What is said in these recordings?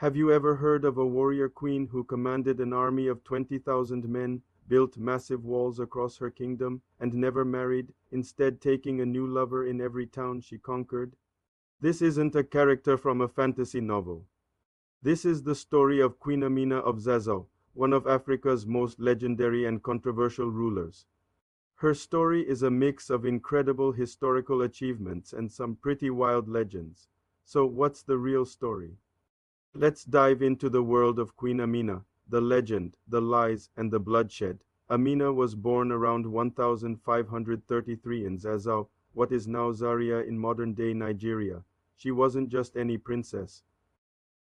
Have you ever heard of a warrior queen who commanded an army of 20,000 men, built massive walls across her kingdom, and never married, instead taking a new lover in every town she conquered? This isn't a character from a fantasy novel. This is the story of Queen Amina of Zazzau, one of Africa's most legendary and controversial rulers. Her story is a mix of incredible historical achievements and some pretty wild legends. So what's the real story? Let's dive into the world of Queen Amina, the legend, the lies, and the bloodshed. Amina was born around 1533 in Zazzau, what is now Zaria in modern-day Nigeria. She wasn't just any princess.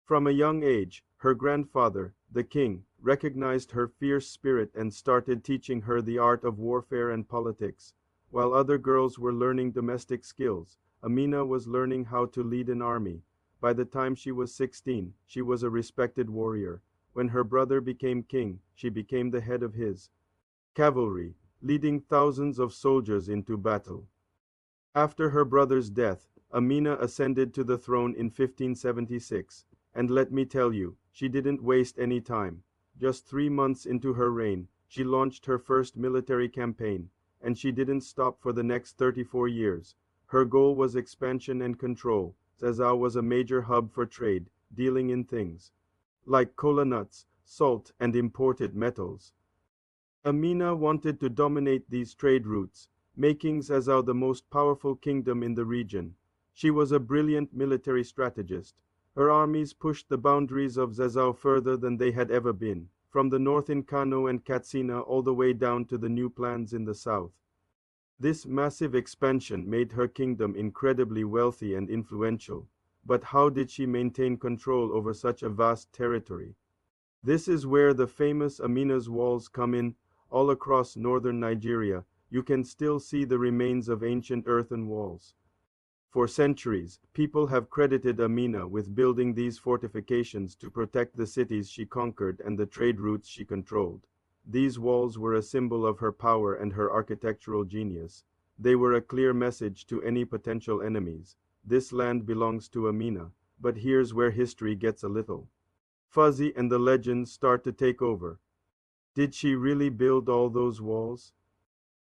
From a young age, her grandfather, the king, recognized her fierce spirit and started teaching her the art of warfare and politics. While other girls were learning domestic skills, Amina was learning how to lead an army. By the time she was 16, she was a respected warrior. When her brother became king, she became the head of his cavalry, leading thousands of soldiers into battle. After her brother's death, Amina ascended to the throne in 1576. And let me tell you, she didn't waste any time. Just 3 months into her reign, she launched her first military campaign, and she didn't stop for the next 34 years. Her goal was expansion and control. Zazzau was a major hub for trade, dealing in things like cola nuts, salt, and imported metals. Amina wanted to dominate these trade routes, making Zazzau the most powerful kingdom in the region. She was a brilliant military strategist. Her armies pushed the boundaries of Zazzau further than they had ever been, from the north in Kano and Katsina all the way down to the new plans in the south. This massive expansion made her kingdom incredibly wealthy and influential. But how did she maintain control over such a vast territory? This is where the famous Amina's walls come in. All across northern Nigeria, you can still see the remains of ancient earthen walls. For centuries, people have credited Amina with building these fortifications to protect the cities she conquered and the trade routes she controlled. These walls were a symbol of her power and her architectural genius. They were a clear message to any potential enemies. This land belongs to Amina, but here's where history gets a little fuzzy and the legends start to take over. Did she really build all those walls?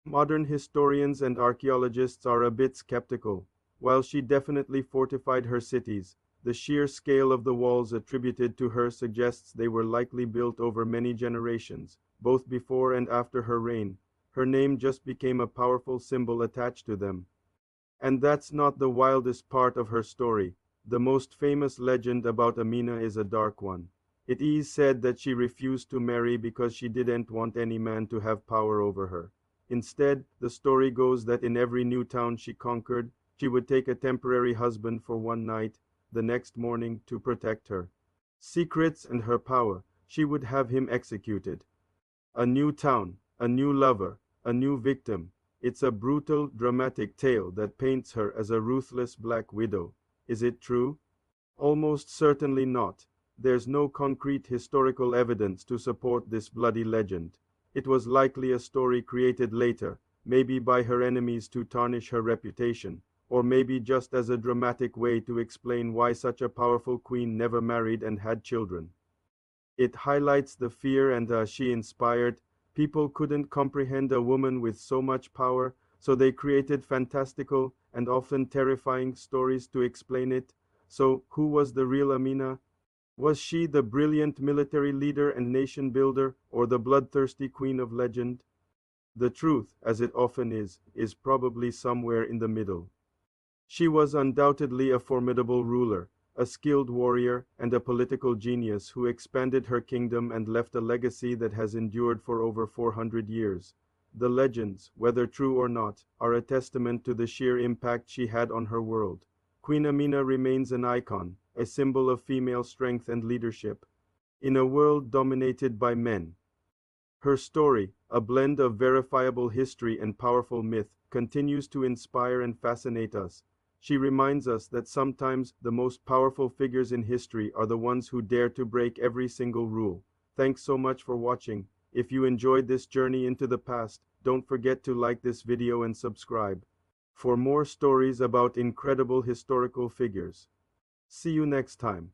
Modern historians and archaeologists are a bit skeptical. While she definitely fortified her cities, the sheer scale of the walls attributed to her suggests they were likely built over many generations, both before and after her reign. Her name just became a powerful symbol attached to them. And that's not the wildest part of her story. The most famous legend about Amina is a dark one. It is said that she refused to marry because she didn't want any man to have power over her. Instead, the story goes that in every new town she conquered, she would take a temporary husband for one night, the next morning, to protect her secrets and her power. She would have him executed. A new town, a new lover, a new victim. It's a brutal, dramatic tale that paints her as a ruthless black widow. Is it true? Almost certainly not. There's no concrete historical evidence to support this bloody legend. It was likely a story created later, maybe by her enemies to tarnish her reputation, or maybe just as a dramatic way to explain why such a powerful queen never married and had children. It highlights the fear and she inspired. People couldn't comprehend a woman with so much power, so they created fantastical and often terrifying stories to explain it. So, who was the real Amina? Was she the brilliant military leader and nation builder, or the bloodthirsty queen of legend? The truth, as it often is probably somewhere in the middle. She was undoubtedly a formidable ruler, a skilled warrior, and a political genius who expanded her kingdom and left a legacy that has endured for over 400 years. The legends, whether true or not, are a testament to the sheer impact she had on her world. Queen Amina remains an icon, a symbol of female strength and leadership, in a world dominated by men. Her story, a blend of verifiable history and powerful myth, continues to inspire and fascinate us. She reminds us that sometimes the most powerful figures in history are the ones who dare to break every single rule. Thanks so much for watching. If you enjoyed this journey into the past, don't forget to like this video and subscribe for more stories about incredible historical figures. See you next time.